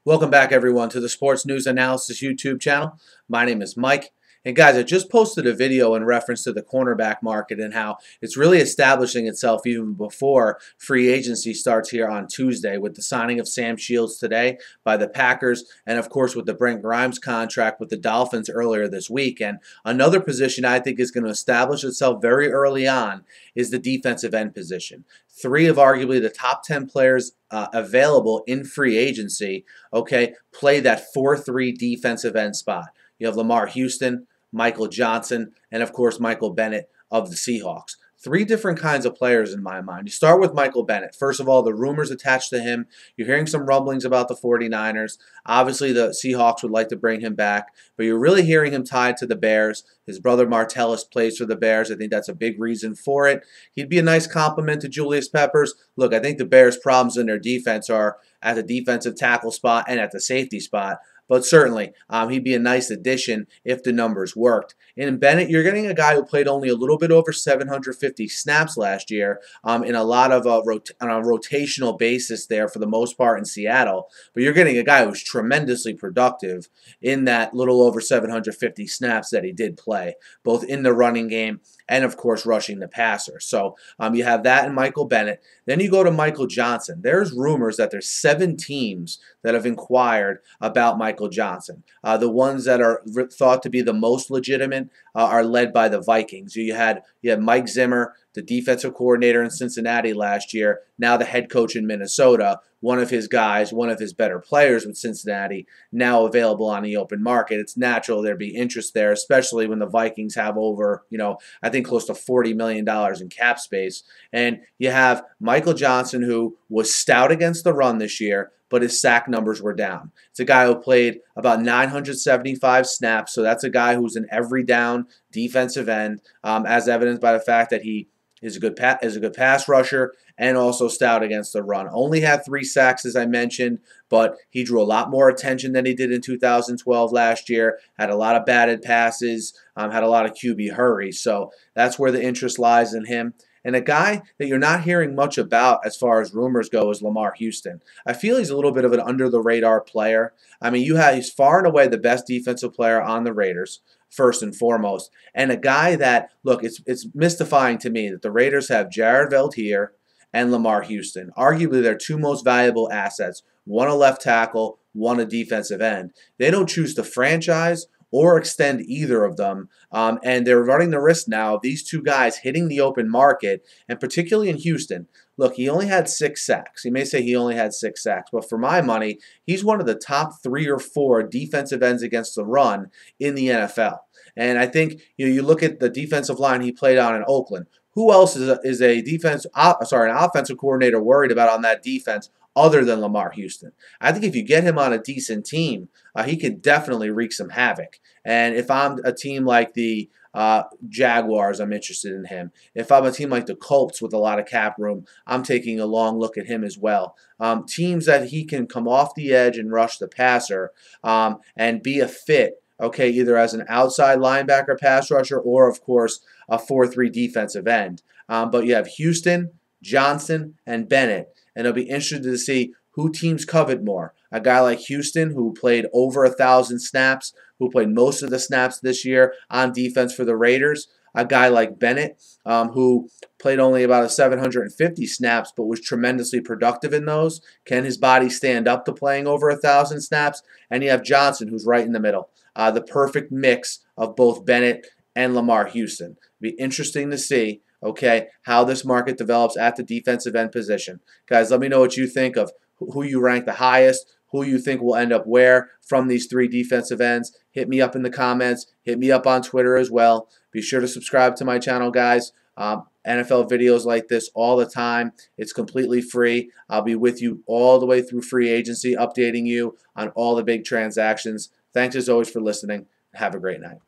Welcome back, everyone, to the Sports News Analysis YouTube channel. My name is Mike. And guys, I just posted a video in reference to the cornerback market and how it's really establishing itself even before free agency starts here on Tuesday with the signing of Sam Shields today by the Packers and, of course, with the Brent Grimes contract with the Dolphins earlier this week. And another position I think is going to establish itself very early on is the defensive end position. Three of arguably the top 10 players available in free agency, play that 4-3 defensive end spot. You have Lamarr Houston, Michael Johnson, and of course Michael Bennett of the Seahawks. Three different kinds of players in my mind. You start with Michael Bennett. First of all, the rumors attached to him. You're hearing some rumblings about the 49ers. Obviously, the Seahawks would like to bring him back, but you're really hearing him tied to the Bears. His brother Martellus plays for the Bears. I think that's a big reason for it. He'd be a nice compliment to Julius Peppers. Look, I think the Bears' problems in their defense are at the defensive tackle spot and at the safety spot. But certainly, he'd be a nice addition if the numbers worked. And in Bennett, you're getting a guy who played only a little bit over 750 snaps last year in a lot of on a rotational basis there for the most part in Seattle. But you're getting a guy who's tremendously productive in that little over 750 snaps that he did play, both in the running game and, of course, rushing the passer. So you have that in Michael Bennett. Then you go to Michael Johnson. There's rumors that there's 7 teams that have inquired about Michael Johnson. The ones that are thought to be the most legitimate are led by the Vikings. You had Mike Zimmer, the defensive coordinator in Cincinnati last year, now the head coach in Minnesota. One of his guys, one of his better players with Cincinnati, now available on the open market. It's natural there'd be interest there, especially when the Vikings have over, I think close to $40 million in cap space. And you have Michael Johnson, who was stout against the run this year, but his sack numbers were down. It's a guy who played about 975 snaps, so that's a guy who's an every down defensive end, as evidenced by the fact that he is a good pass rusher and also stout against the run. Only had 3 sacks, as I mentioned, but he drew a lot more attention than he did in 2012 last year, had a lot of batted passes, had a lot of QB hurries. So that's where the interest lies in him. And a guy that you're not hearing much about as far as rumors go is Lamarr Houston. I feel he's a little bit of an under-the-radar player. I mean, he's far and away the best defensive player on the Raiders, first and foremost. And a guy that, look, it's mystifying to me that the Raiders have Jared Veldheer and Lamarr Houston, arguably their 2 most valuable assets, one a left tackle, one a defensive end. They don't choose to franchise or extend either of them, and they're running the risk now of these 2 guys hitting the open market, and particularly in Houston. Look, he only had 6 sacks. You may say he only had 6 sacks, but for my money, he's one of the top 3 or 4 defensive ends against the run in the NFL. And I think you look at the defensive line he played on in Oakland. Who else is an offensive coordinator worried about on that defense other than Lamarr Houston? I think if you get him on a decent team, he can definitely wreak some havoc. And if I'm a team like the Jaguars, I'm interested in him. If I'm a team like the Colts with a lot of cap room, I'm taking a long look at him as well. Teams that he can come off the edge and rush the passer and be a fit, either as an outside linebacker pass rusher or, of course, a 4-3 defensive end. But you have Houston, Johnson, and Bennett. And it'll be interesting to see who teams covet more. A guy like Houston, who played over 1,000 snaps, who played most of the snaps this year on defense for the Raiders. A guy like Bennett, who played only about 750 snaps, but was tremendously productive in those. Can his body stand up to playing over 1,000 snaps? And you have Johnson, who's right in the middle. The perfect mix of both Bennett and Lamarr Houston. It'll be interesting to see how this market develops at the defensive end position. Guys, let me know what you think of who you rank the highest, who you think will end up where from these 3 defensive ends. Hit me up in the comments. Hit me up on Twitter as well. Be sure to subscribe to my channel, guys. NFL videos like this all the time. It's completely free. I'll be with you all the way through free agency, updating you on all the big transactions. Thanks as always for listening. Have a great night.